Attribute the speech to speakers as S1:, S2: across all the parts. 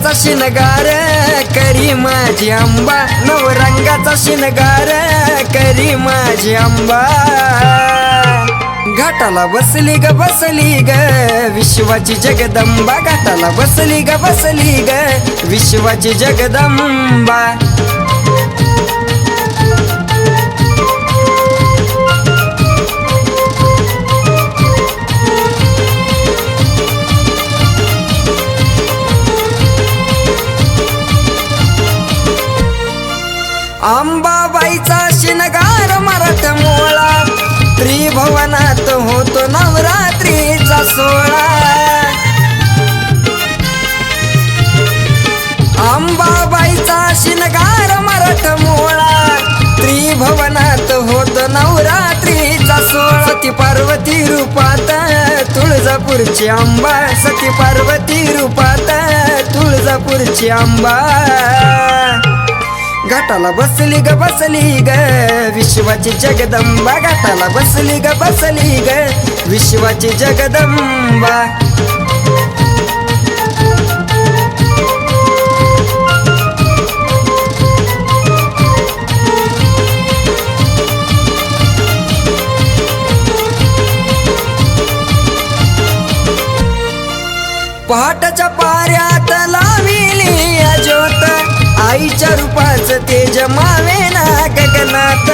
S1: नवरंगाचा शिनगार करी माझी अंबा, नवरंगाचा शिनगार करी माझी अंबा. घाटाला बसली ग बसली ग विश्वाची जगदंबा, घाटाला बसली ग बसली ग विश्वाची जगदंबा. अंबाबाईचा शिनगार मराठा मोळा, त्रिभुवनात होतो नवरात्रीचा सोहळा. अंबाबाईचा शिनगार मराठा मोळा, त्रिभुवनात होतो नवरात्रीचा सोहळा. सती पार्वती रूपात तुळजापूरची अंबा, सती पार्वती रूपात तुळजापूरची अंबा. घाटाला बसली ग बसली ग विश्वाची जगदंबा, घाटाला बसली ग बसली ग विश्वाची जगदंबा. पहाटाच्या पाऱ्यात लाविली ज्योत, आईच्या रूपाच तेज मावेना गगनात.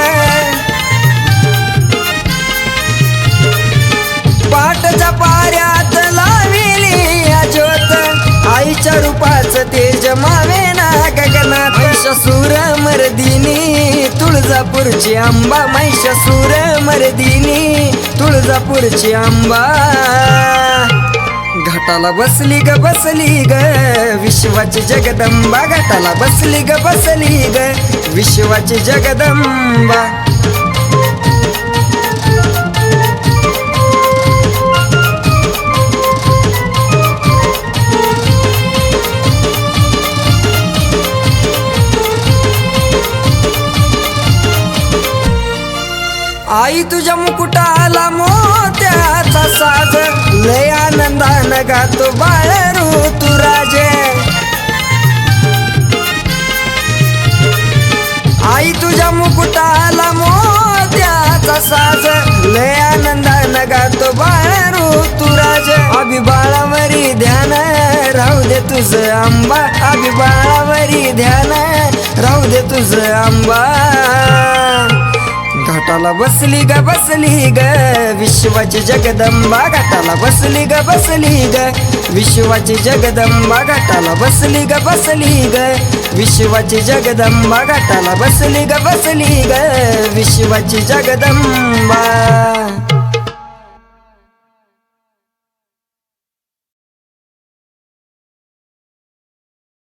S1: पहाटाच्या पाऱ्यात लाविली ज्योत, आईच्या रूपाच तेज मावेना गगनात. महिषासूर मर्दिनी तुळजापूरची अंबा, महिषासूर मर्दिनी तुळजापूरची अंबा. घाटाला बसली ग बसली ग विश्वाची जगदंबा, घाटाला बसली ग बसली ग विश्वाची जगदंबा. आई तुझ्या मुकुटाला मोत्याचा साज, लय आनंदानं गातो बाळ ऋतुराजे. आई तुझ्या मुकुटाला मोत्याचा साज, लय आनंदानं गातो बाळ ऋतुराजे. अभि बाळावरी ध्यान राहू दे तुझं अंबा, अभि बाळावरी ध्यान राहू दे तुझं अंबा. घाटाला बसली ग बसली ग विश्वाची जगदंबा, घाटाला बसली ग बसली ग विश्वाची जगदंबा. घाटाला बसली ग बसली ग विश्वाची जगदंबा, घाटाला बसली ग बसली ग विश्वाची जगदंबा.